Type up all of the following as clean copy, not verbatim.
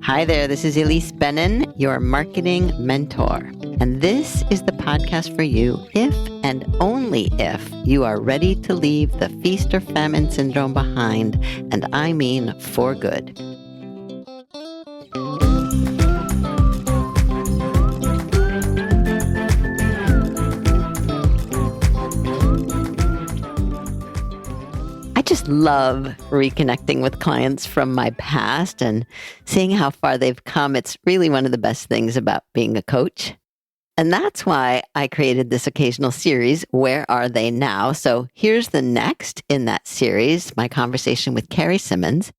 Hi there, this is Elise Benin, your marketing mentor. And this is the podcast for you if and only if you are ready to leave the feast or famine syndrome behind, and I mean for good. I just love reconnecting with clients from my past and seeing how far they've come. It's really one of the best things about being a coach. And that's why I created this occasional series, Where Are They Now? So here's the next in that series, my conversation with Carrie Simmons,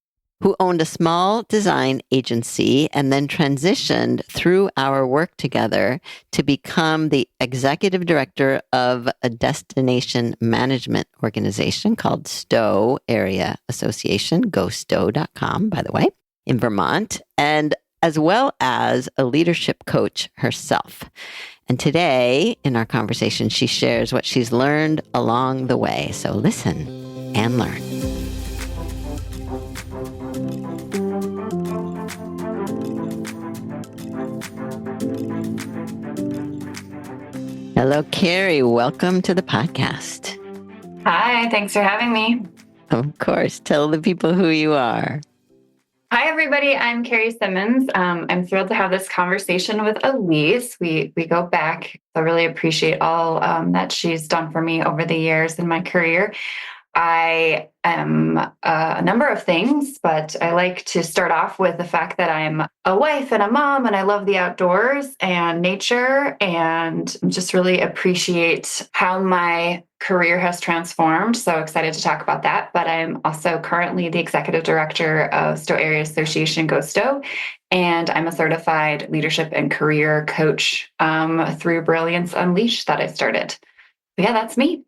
who owned a small design agency and then transitioned through our work together to become the executive director of a destination management organization called Stowe Area Association, gostowe.com, by the way, in Vermont, and as well as a leadership coach herself. And today, in our conversation, she shares what she's learned along the way. So listen and learn. Hello, Carrie. Welcome to the podcast. Hi, thanks for having me. Of course. Tell the people who you are. Hi, everybody. I'm Carrie Simmons. I'm thrilled to have this conversation with Elise. We go back. I really appreciate all that she's done for me over the years in my career. I am a number of things, but I like to start off with the fact that I'm a wife and a mom, and I love the outdoors and nature, and just really appreciate how my career has transformed. So excited to talk about that. But I'm also currently the executive director of Stowe Area Association, Go Stowe, and I'm a certified leadership and career coach through Brilliance Unleashed that I started. Yeah, that's me.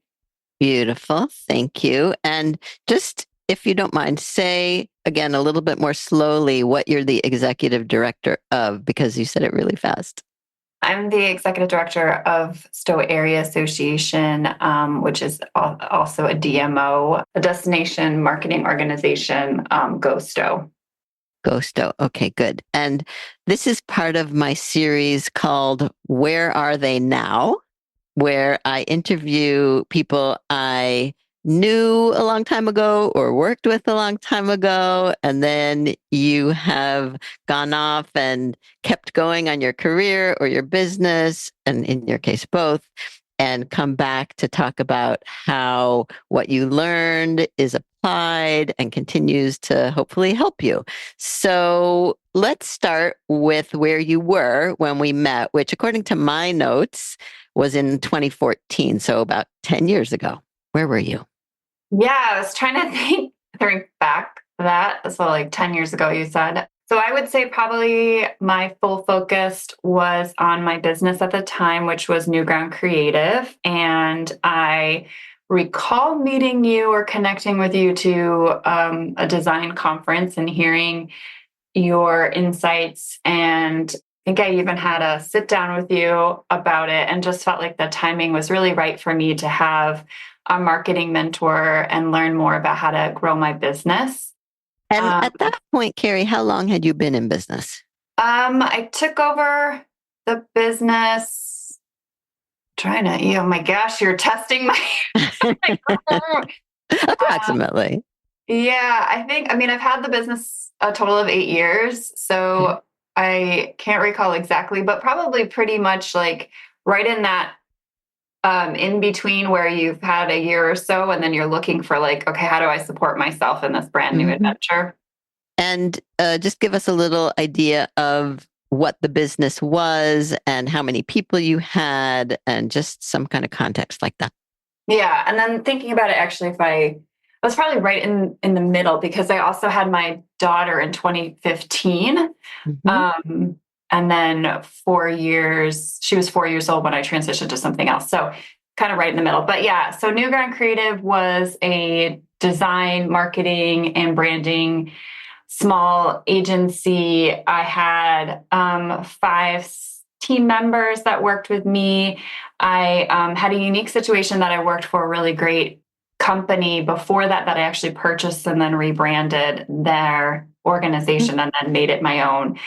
Beautiful. Thank you. And just, if you don't mind, say again a little bit more slowly what you're the executive director of, because you said it really fast. I'm the executive director of Stowe Area Association, which is also a DMO, a destination marketing organization, Go Stowe. Go Stowe. Okay, good. And this is part of my series called Where Are They Now?, where I interview people I knew a long time ago or worked with a long time ago, and then you have gone off and kept going on your career or your business, and in your case, both, and come back to talk about how what you learned is applied and continues to hopefully help you. So let's start with where you were when we met, which according to my notes was in 2014, so about 10 years ago. Where were you? Yeah, I was trying to think back to that. So like 10 years ago, you said. So I would say probably my full focus was on my business at the time, which was New Ground Creative. And I recall meeting you or connecting with you to a design conference and hearing your insights, and I think I even had a sit down with you about it, and just felt like the timing was really right for me to have a marketing mentor and learn more about how to grow my business. And at that point, Carrie, how long had you been in business? I took over the business oh my gosh, you're testing my Approximately. Yeah, I've had the business a total of 8 years. So I can't recall exactly, but probably pretty much like right in that in between where you've had a year or so, and then you're looking for like, okay, how do I support myself in this brand new adventure? And just give us a little idea of what the business was and how many people you had, and just some kind of context like that. Yeah. And then thinking about it, actually, I was probably right in the middle, because I also had my daughter in 2015. And then 4 years, she was 4 years old when I transitioned to something else. So kind of right in the middle. But yeah, so New Ground Creative was a design, marketing, and branding small agency. I had 5 team members that worked with me. I had a unique situation that I worked for a really great company before that I actually purchased and then rebranded their organization and then made it my own.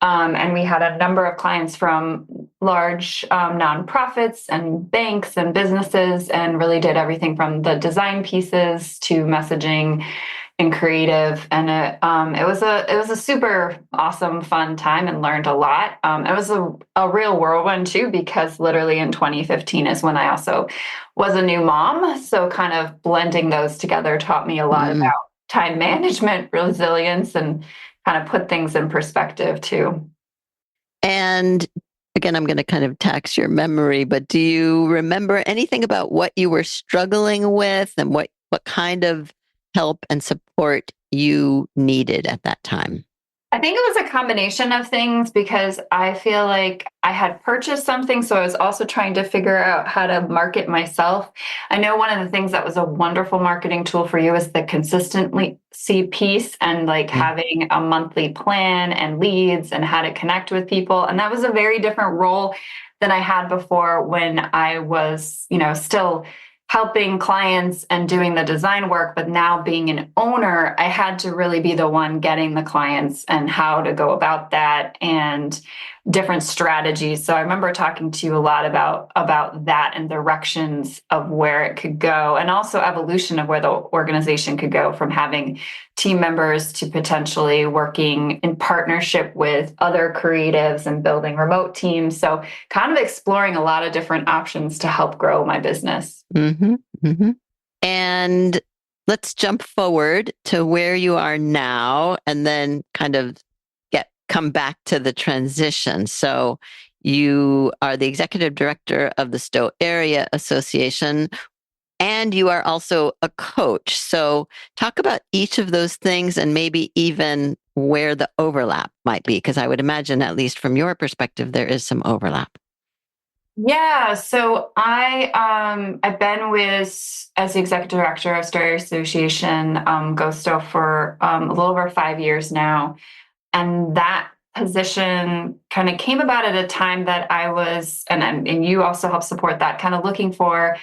And we had a number of clients from large nonprofits and banks and businesses, and really did everything from the design pieces to messaging and creative. And it was a super awesome, fun time, and learned a lot. It was a real whirlwind too, because literally in 2015 is when I also was a new mom. So kind of blending those together taught me a lot about time management, resilience, and kind of put things in perspective too. And again, I'm going to kind of tax your memory, but do you remember anything about what you were struggling with and what kind of help and support you needed at that time? I think it was a combination of things, because I feel like I had purchased something. So I was also trying to figure out how to market myself. I know one of the things that was a wonderful marketing tool for you is the consistency piece, and like having a monthly plan and leads and how to connect with people. And that was a very different role than I had before, when I was, still helping clients and doing the design work. But now being an owner, I had to really be the one getting the clients and how to go about that and different strategies. So I remember talking to you a lot about that and directions of where it could go, and also evolution of where the organization could go, from having team members to potentially working in partnership with other creatives and building remote teams. So kind of exploring a lot of different options to help grow my business. Mm-hmm, mm-hmm. And let's jump forward to where you are now, and then kind of come back to the transition. So you are the executive director of the Stowe Area Association, and you are also a coach. So talk about each of those things, and maybe even where the overlap might be, because I would imagine, at least from your perspective, there is some overlap. Yeah, so I've been as the executive director of Stowe Area Association, GoStow, for a little over 5 years now. And that position kind of came about at a time that I was, and you also helped support that, kind of looking for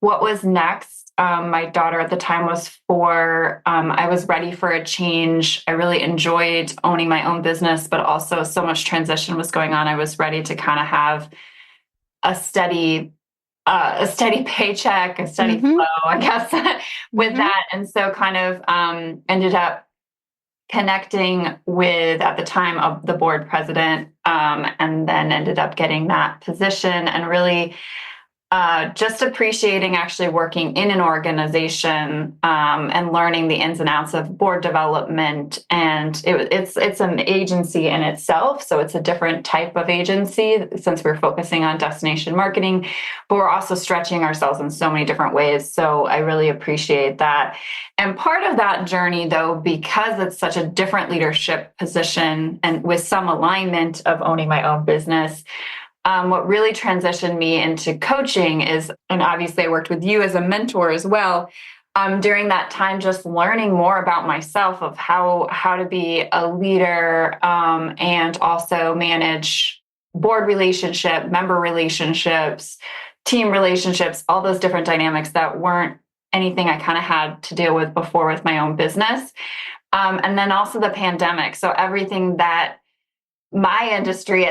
what was next. My daughter at the time was 4. I was ready for a change. I really enjoyed owning my own business, but also so much transition was going on. I was ready to kind of have a steady paycheck, a steady flow, I guess, with that. And so kind of ended up connecting with, at the time, of the board president, and then ended up getting that position, and really just appreciating actually working in an organization, and learning the ins and outs of board development. And it's an agency in itself, so it's a different type of agency, since we're focusing on destination marketing, but we're also stretching ourselves in so many different ways. So I really appreciate that. And part of that journey, though, because it's such a different leadership position and with some alignment of owning my own business, what really transitioned me into coaching is, and obviously I worked with you as a mentor as well, during that time, just learning more about myself, of how to be a leader, and also manage board relationship, member relationships, team relationships, all those different dynamics that weren't anything I kind of had to deal with before with my own business. And then also the pandemic. So everything that my industry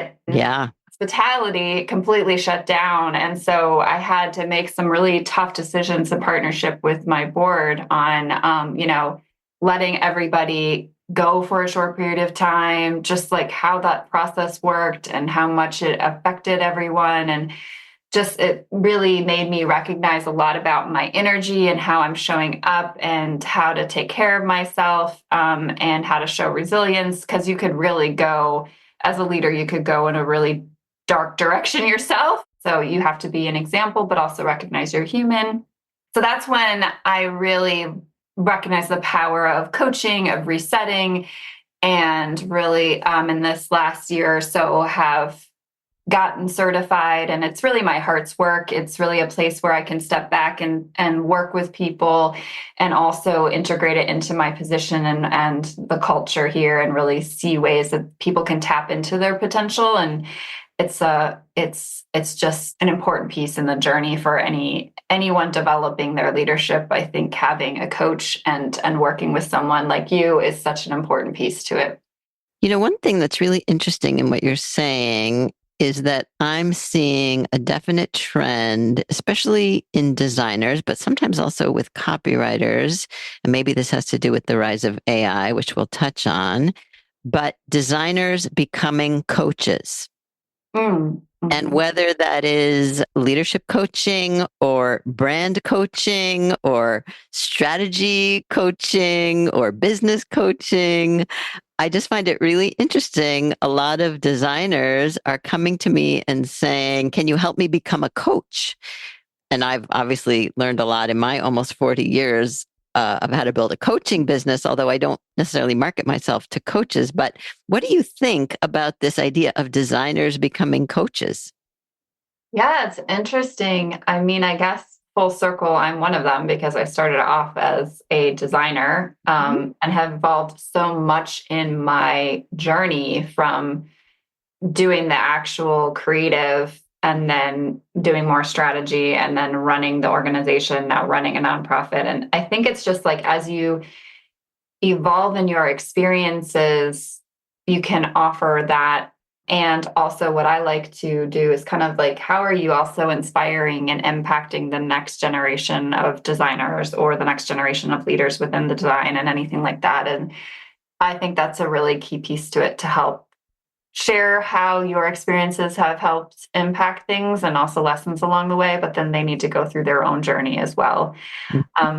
hospitality completely shut down. And so I had to make some really tough decisions in partnership with my board on, letting everybody go for a short period of time, just like how that process worked and how much it affected everyone. And just, it really made me recognize a lot about my energy and how I'm showing up and how to take care of myself, and how to show resilience. Because you could really go, as a leader, you could go in a really dark direction yourself. So you have to be an example, but also recognize you're human. So that's when I really recognized the power of coaching, of resetting, and really, in this last year or so, have gotten certified. And it's really my heart's work. It's really a place where I can step back and work with people, and also integrate it into my position and the culture here, and really see ways that people can tap into their potential and it's just an important piece in the journey for anyone developing their leadership. I think having a coach and working with someone like you is such an important piece to it. One thing that's really interesting in what you're saying is that I'm seeing a definite trend, especially in designers, but sometimes also with copywriters. And maybe this has to do with the rise of AI, which we'll touch on, but designers becoming coaches. Mm, And mhm. whether that is leadership coaching or brand coaching or strategy coaching or business coaching, I just find it really interesting. A lot of designers are coming to me and saying, "Can you help me become a coach?" And I've obviously learned a lot in my almost 40 years of how to build a coaching business, although I don't necessarily market myself to coaches. But what do you think about this idea of designers becoming coaches? Yeah, it's interesting. I mean, I guess full circle, I'm one of them because I started off as a designer, Mhm. and have evolved so much in my journey from doing the actual creative and then doing more strategy and then running the organization, now running a nonprofit. And I think it's just like as you evolve in your experiences, you can offer that. And also, what I like to do is kind of like, how are you also inspiring and impacting the next generation of designers or the next generation of leaders within the design and anything like that? And I think that's a really key piece to it to help share how your experiences have helped impact things and also lessons along the way, but then they need to go through their own journey as well.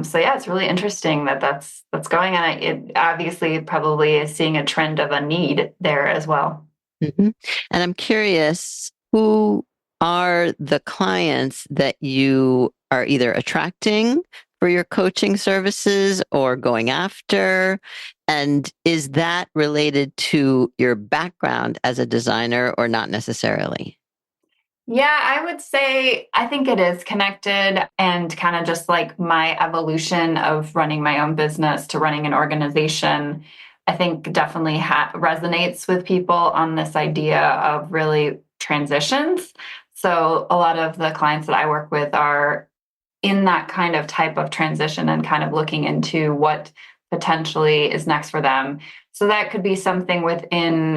So yeah, it's really interesting that that's going on. It obviously probably is seeing a trend of a need there as well. Mhm. And I'm curious, who are the clients that you are either attracting for your coaching services or going after? And is that related to your background as a designer or not necessarily? Yeah, I would say I think it is connected and kind of just like my evolution of running my own business to running an organization. I think definitely resonates with people on this idea of really transitions. So a lot of the clients that I work with are in that kind of type of transition and kind of looking into what potentially is next for them. So that could be something within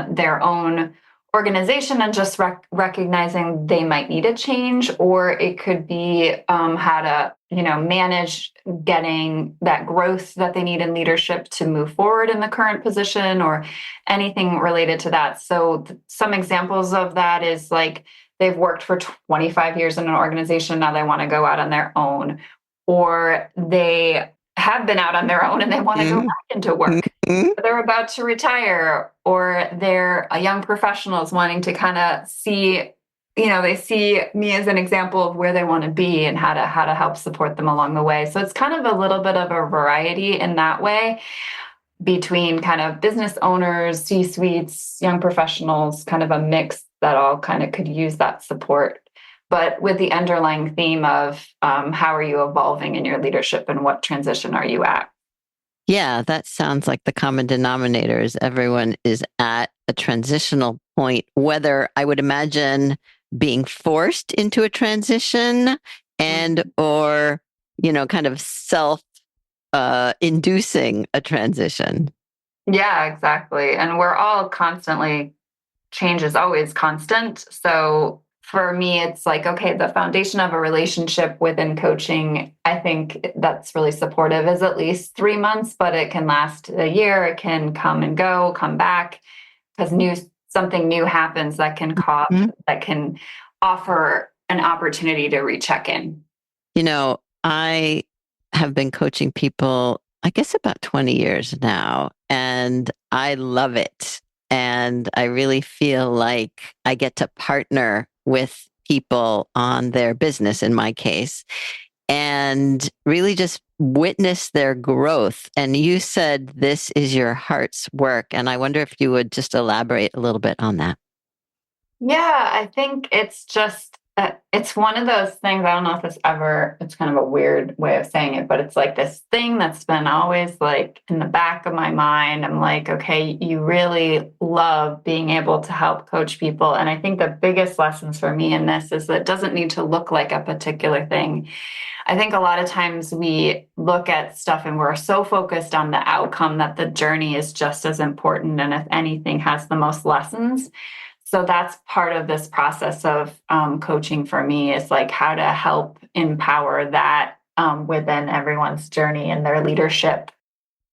their own organization and just recognizing they might need a change, or it could be how to manage getting that growth that they need in leadership to move forward in the current position or anything related to that. So some examples of that is like they've worked for 25 years in an organization, now they want to go out on their own, or they have been out on their own and they want to go Mhm. back into work. Mhm. They're about to retire, or they're a young professionals wanting to kind of see, they see me as an example of where they want to be and how to help support them along the way. So it's kind of a little bit of a variety in that way between kind of business owners, C suites, young professionals, kind of a mix that all kind of could use that support. But with the underlying theme of how are you evolving in your leadership and what transition are you at? Yeah, that sounds like the common denominator is everyone is at a transitional point, whether I would imagine being forced into a transition and Mhm. or, kind of self inducing a transition. Yeah, exactly. And we're all constantly, change is always constant. So for me, it's like, okay, the foundation of a relationship within coaching, I think that's really supportive is at least 3 months, but it can last a year. It can come and go, come back because something new happens that can Mhm. offer an opportunity to recheck in. I have been coaching people, I guess, about 20 years now, and I love it. And I really feel like I get to partner with people on their business, in my case, and really just witness their growth. And you said this is your heart's work. And I wonder if you would just elaborate a little bit on that. Yeah, I think it's just It's one of those things. I don't know if it's kind of a weird way of saying it, but it's like this thing that's been always like in the back of my mind. I'm like, okay, you really love being able to help coach people. And I think the biggest lessons for me in this is that it doesn't need to look like a particular thing. I think a lot of times we look at stuff and we're so focused on the outcome that the journey is just as important. And if anything, has the most lessons. So that's part of this process of coaching for me is like how to help empower that within everyone's journey and their leadership,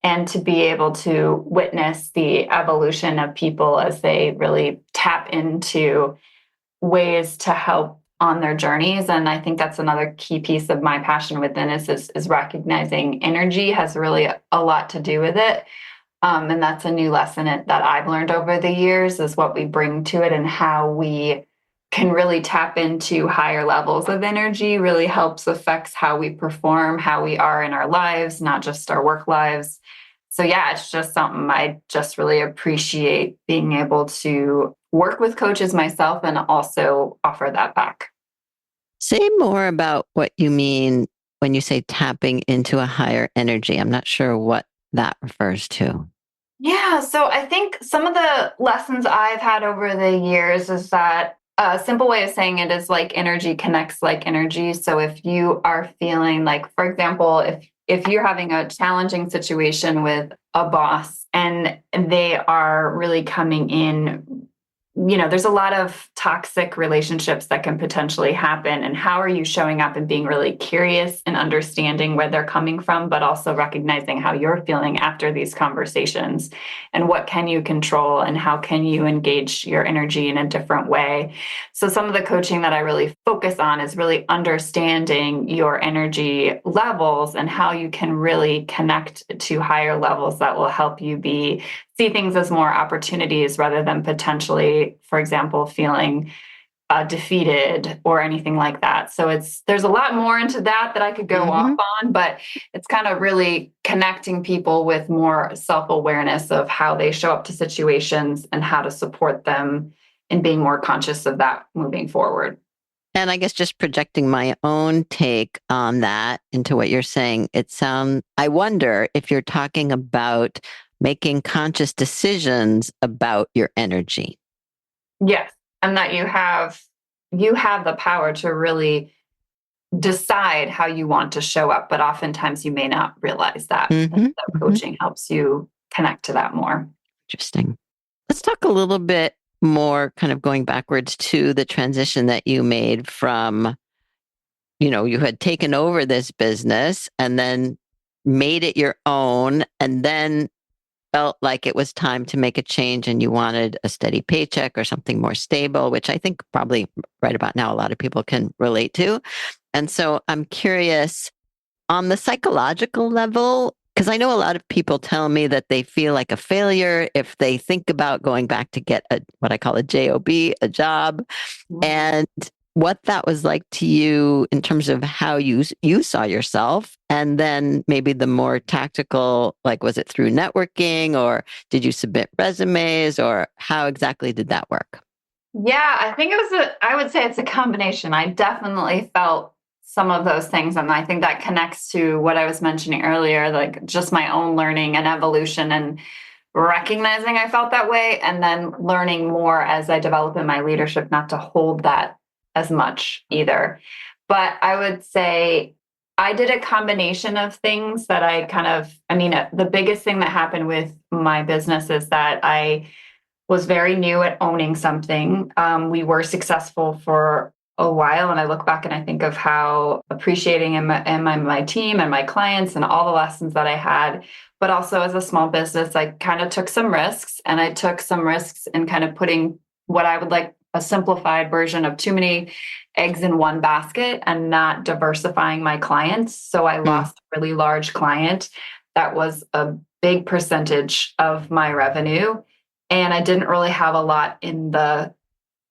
and to be able to witness the evolution of people as they really tap into ways to help on their journeys. And I think that's another key piece of my passion within is recognizing energy has really a lot to do with it. And that's a new lesson that I've learned over the years is what we bring to it, and how we can really tap into higher levels of energy really helps affects how we perform, how we are in our lives, not just our work lives. So yeah, it's just something I just really appreciate being able to work with coaches myself and also offer that back. Say more about what you mean when you say tapping into a higher energy. I'm not sure what that refers to. Yeah, so I think some of the lessons I've had over the years is that a simple way of saying it is like energy connects like energy. So if you are feeling like, for example, if you're having a challenging situation with a boss and they are really coming in, there's a lot of toxic relationships that can potentially happen. And how are you showing up and being really curious and understanding where they're coming from, but also recognizing how you're feeling after these conversations, and what can you control and how can you engage your energy in a different way. So some of the coaching that I really focus on is really understanding your energy levels and how you can really connect to higher levels that will help you see things as more opportunities rather than potentially, for example, feeling defeated or anything like that. So there's a lot more into that I could go off Hmm. on, but it's kind of really connecting people with more self-awareness of how they show up to situations and how to support them in being more conscious of that moving forward. And I guess just projecting my own take on that into what you're saying, I wonder if you're talking about making conscious decisions about your energy. Yes, and that you have the power to really decide how you want to show up, but oftentimes you may not realize that. And Hmm. so Hmm. coaching helps you connect to that more. Interesting. Let's talk a little bit more, kind of going backwards to the transition that you made from, you had taken over this business and then made it your own, and then felt like it was time to make a change and you wanted a steady paycheck or something more stable, which I think probably right about now a lot of people can relate to. And so I'm curious on the psychological level, because I know a lot of people tell me that they feel like a failure if they think about going back to get what I call a job, a job, Mhm. and what that was like to you in terms of how you saw yourself, and then maybe the more tactical, like was it through networking or did you submit resumes, or how exactly did that work? Yeah, I think I would say it's a combination. I definitely felt some of those things. And I think that connects to what I was mentioning earlier, like just my own learning and evolution and recognizing I felt that way. And then learning more as I develop in my leadership, not to hold that as much either. But I would say I did a combination of things that the biggest thing that happened with my business is that I was very new at owning something. We were successful for a while, and I look back and I think of how appreciating my team and my clients and all the lessons that I had. But also as a small business, I kind of took some risks, and I took some risks in kind of putting what I would like a simplified version of too many eggs in one basket and not diversifying my clients. So I Mm, lost a really large client that was a big percentage of my revenue, and I didn't really have a lot in the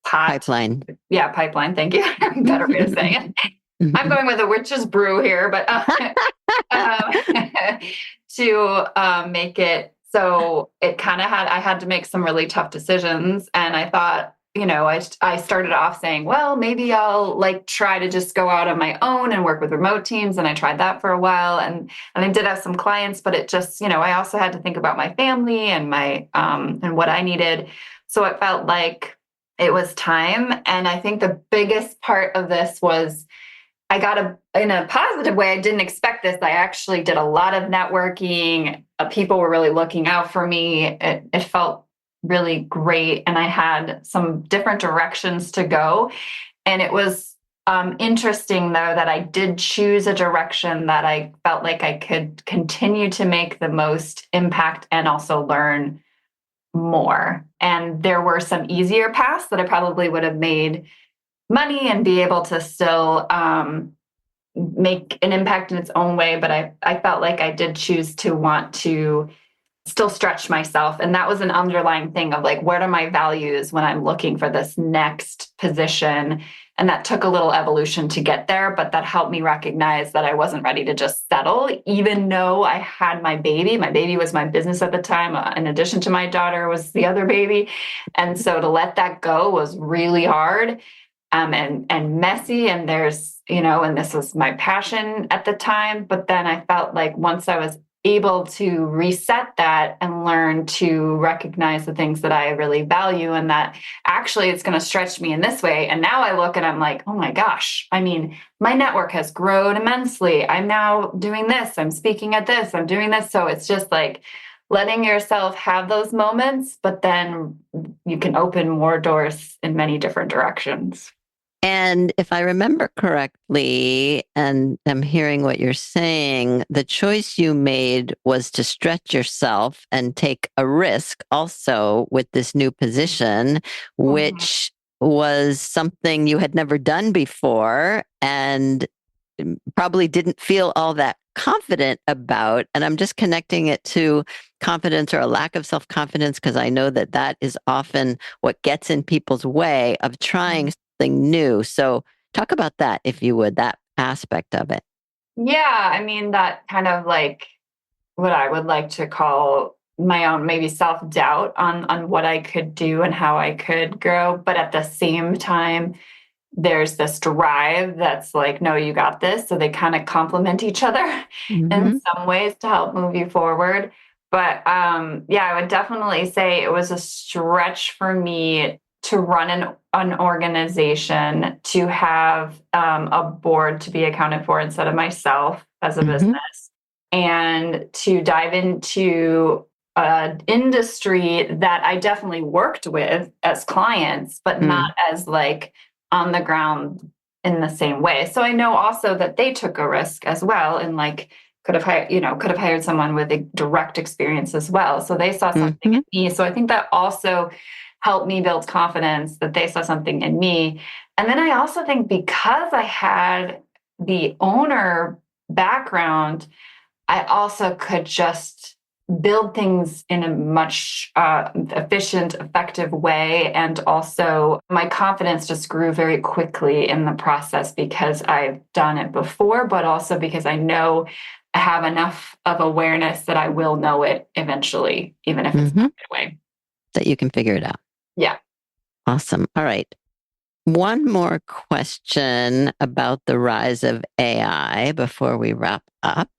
pot. pipeline. Yeah, pipeline. Thank you. Better way of saying it. I'm going with a witch's brew here, but um, to make it so it kind of I had to make some really tough decisions. And I thought I started off saying, well, maybe I'll like try to just go out on my own and work with remote teams. And I tried that for a while, and I did have some clients, but it just, I also had to think about my family and and what I needed. So it felt like it was time. And I think the biggest part of this was I got in a positive way. I didn't expect this. I actually did a lot of networking. People were really looking out for me. It felt really great. And I had some different directions to go. And it was interesting, though, that I did choose a direction that I felt like I could continue to make the most impact and also learn more. And there were some easier paths that I probably would have made money and be able to still make an impact in its own way. But I felt like I did choose to want to still stretch myself. And that was an underlying thing of like, what are my values when I'm looking for this next position? And that took a little evolution to get there, but that helped me recognize that I wasn't ready to just settle, even though I had my baby. My baby was my business at the time. In addition to my daughter was the other baby. And so to let that go was really hard. And messy, and and this was my passion at the time. But then I felt like once I was able to reset that and learn to recognize the things that I really value, and that actually it's going to stretch me in this way. And now I look and I'm like, oh my gosh, I mean, my network has grown immensely. I'm now doing this, I'm speaking at this, I'm doing this. So it's just like letting yourself have those moments, but then you can open more doors in many different directions. And if I remember correctly, and I'm hearing what you're saying, the choice you made was to stretch yourself and take a risk also with this new position, Mhm. which was something you had never done before and probably didn't feel all that confident about. And I'm just connecting it to confidence or a lack of self confidence, because I know that that is often what gets in people's way of trying something new. So, talk about that, if you would, that aspect of it. Yeah, I mean, that kind of like what I would like to call my own maybe self-doubt on what I could do and how I could grow. But at the same time, there's this drive that's like, no, you got this. So they kind of complement each other in Hmm. some ways to help move you forward. But yeah, I would definitely say it was a stretch for me to run an organization, to have a board to be accounted for instead of myself as a Hmm. business, and to dive into an industry that I definitely worked with as clients, but not Mm. as like on the ground in the same way. So I know also that they took a risk as well, and like could have hired someone with a direct experience as well. So they saw something Hmm. in me. So I think that also helped me build confidence that they saw something in me. And then I also think because I had the owner background, I also could just build things in a much efficient, effective way. And also, my confidence just grew very quickly in the process because I've done it before, but also because I know I have enough of awareness that I will know it eventually, even if it's Hmm. not my way. That you can figure it out. Yeah. Awesome. All right. One more question about the rise of AI before we wrap up,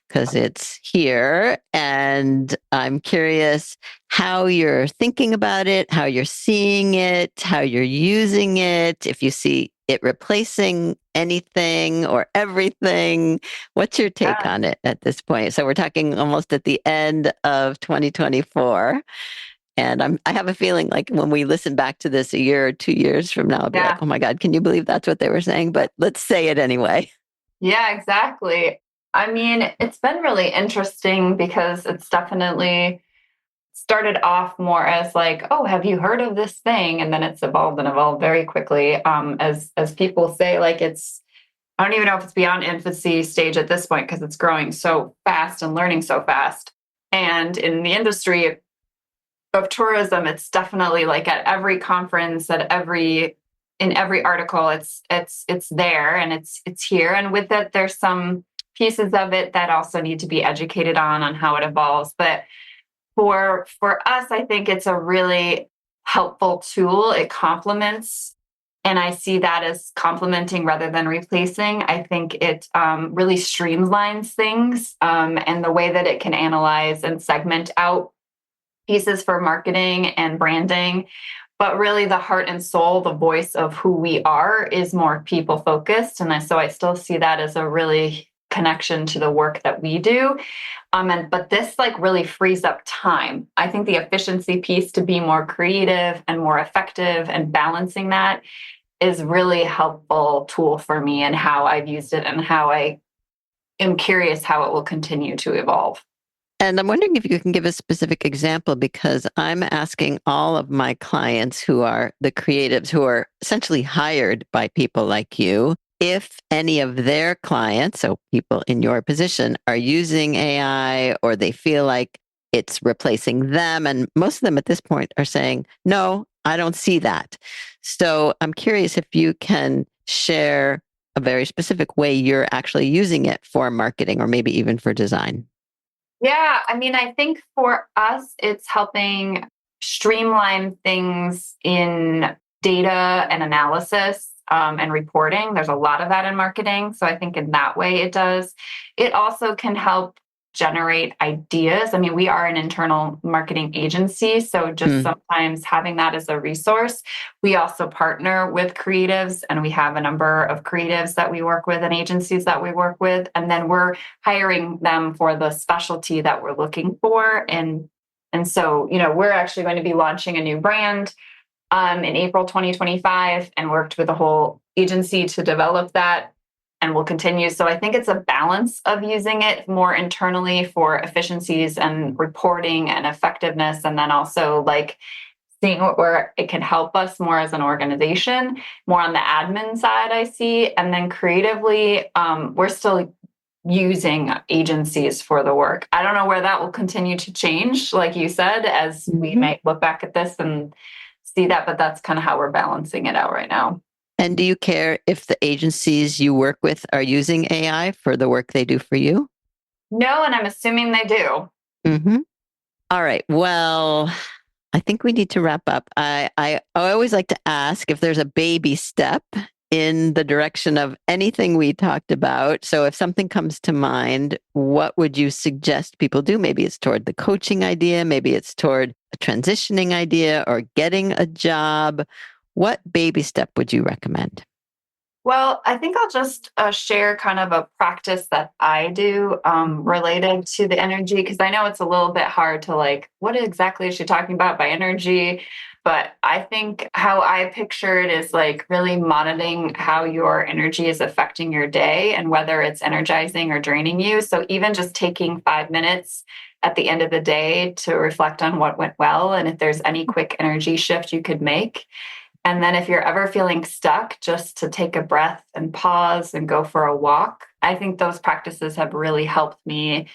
because it's here. And I'm curious how you're thinking about it, how you're seeing it, how you're using it, if you see it replacing anything or everything. What's your take Yeah. on it at this point? So we're talking almost at the end of 2024. And I have a feeling like when we listen back to this a year or 2 years from now, I'll be like, Yeah. oh my God, can you believe that's what they were saying? But let's say it anyway. Yeah, exactly. I mean, it's been really interesting because it's definitely started off more as like, oh, have you heard of this thing? And then it's evolved and evolved very quickly. As people say, like it's I don't even know if it's beyond infancy stage at this point because it's growing so fast and learning so fast. And in the industry of tourism, it's definitely like at every conference, at every in every article, it's there and it's here. And with it, there's some pieces of it that also need to be educated on how it evolves. But for us, I think it's a really helpful tool. It complements, and I see that as complementing rather than replacing. I think it really streamlines things, and the way that it can analyze and segment out pieces for marketing and branding. But really, the heart and soul, the voice of who we are, is more people focused. And so I still see that as a really connection to the work that we do. But this like really frees up time. I think the efficiency piece to be more creative and more effective and balancing that is really helpful tool for me and how I've used it and how I am curious how it will continue to evolve. And I'm wondering if you can give a specific example, because I'm asking all of my clients who are the creatives who are essentially hired by people like you, if any of their clients, so people in your position, are using AI or they feel like it's replacing them. And most of them at this point are saying, no, I don't see that. So I'm curious if you can share a very specific way you're actually using it for marketing or maybe even for design. Yeah, I mean, I think for us, it's helping streamline things in data and analysis, and reporting. There's a lot of that in marketing. So I think in that way it does. It also can help generate ideas. I mean, we are an internal marketing agency. So just Mm. sometimes having that as a resource. We also partner with creatives, and we have a number of creatives that we work with and agencies that we work with. And then we're hiring them for the specialty that we're looking for. And so, we're actually going to be launching a new brand in April 2025, and worked with a whole agency to develop that, and will continue. So I think it's a balance of using it more internally for efficiencies and reporting and effectiveness, and then also like seeing where it can help us more as an organization, more on the admin side, I see. And then creatively, we're still using agencies for the work. I don't know where that will continue to change, like you said, as we Mhm. might look back at this and see that, but that's kind of how we're balancing it out right now. And do you care if the agencies you work with are using AI for the work they do for you? No, and I'm assuming they do. Hmm. All right. Well, I think we need to wrap up. I always like to ask if there's a baby step in the direction of anything we talked about. So if something comes to mind, what would you suggest people do? Maybe it's toward the coaching idea, maybe it's toward a transitioning idea or getting a job. What baby step would you recommend? Well, I think I'll just share kind of a practice that I do related to the energy, because I know it's a little bit hard to like, what exactly is she talking about by energy? But I think how I picture it is like really monitoring how your energy is affecting your day and whether it's energizing or draining you. So even just taking 5 minutes at the end of the day to reflect on what went well and if there's any quick energy shift you could make. And then if you're ever feeling stuck, just to take a breath and pause and go for a walk. I think those practices have really helped me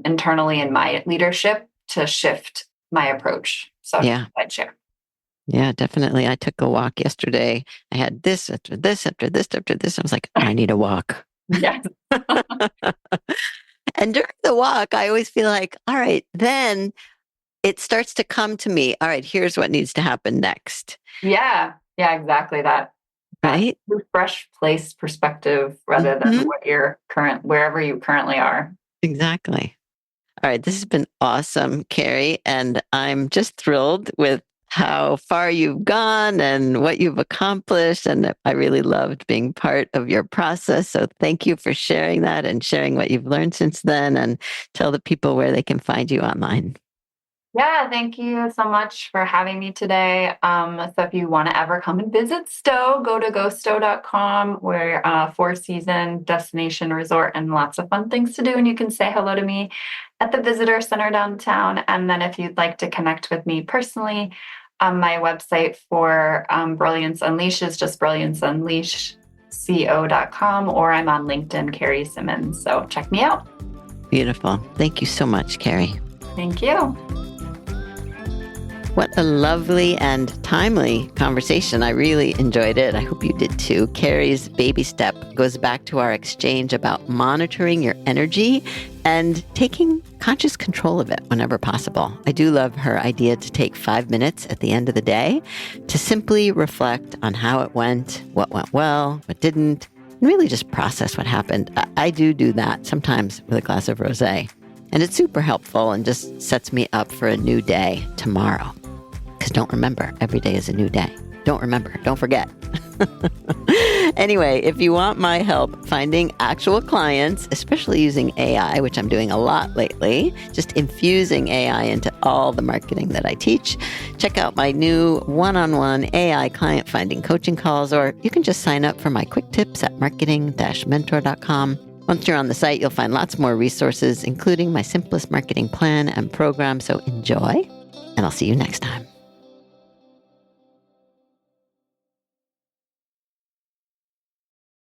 internally in my leadership to shift my approach. So Yeah. I'd share. Yeah, definitely. I took a walk yesterday. I had this after this after this after this. I was like, I need a walk. Yes. And during the walk, I always feel like, all right, then it starts to come to me. All right, here's what needs to happen next. Yeah. Yeah, exactly that Right? fresh place perspective rather than Mhm. what you're wherever you currently are. Exactly. All right, this has been awesome, Carrie. And I'm just thrilled with how far you've gone and what you've accomplished. And I really loved being part of your process. So thank you for sharing that and sharing what you've learned since then. And tell the people where they can find you online. Yeah, thank you so much for having me today. So if you want to ever come and visit Stowe, go to gostowe.com. We're a four-season destination resort and lots of fun things to do. And you can say hello to me at the visitor center downtown. And then if you'd like to connect with me personally, my website for Brilliance Unleashed is just brillianceunleashedco.com, or I'm on LinkedIn, Carrie Simmons. So check me out. Beautiful. Thank you so much, Carrie. Thank you. What a lovely and timely conversation. I really enjoyed it. I hope you did too. Carrie's baby step goes back to our exchange about monitoring your energy and taking conscious control of it whenever possible. I do love her idea to take 5 minutes at the end of the day to simply reflect on how it went, what went well, what didn't, and really just process what happened. I do that sometimes with a glass of rosé. And it's super helpful and just sets me up for a new day tomorrow. Because don't remember, every day is a new day. Don't forget. Anyway, if you want my help finding actual clients, especially using AI, which I'm doing a lot lately, just infusing AI into all the marketing that I teach, check out my new one-on-one AI client finding coaching calls, or you can just sign up for my quick tips at marketing-mentor.com. Once you're on the site, you'll find lots more resources, including my simplest marketing plan and program. So enjoy, and I'll see you next time.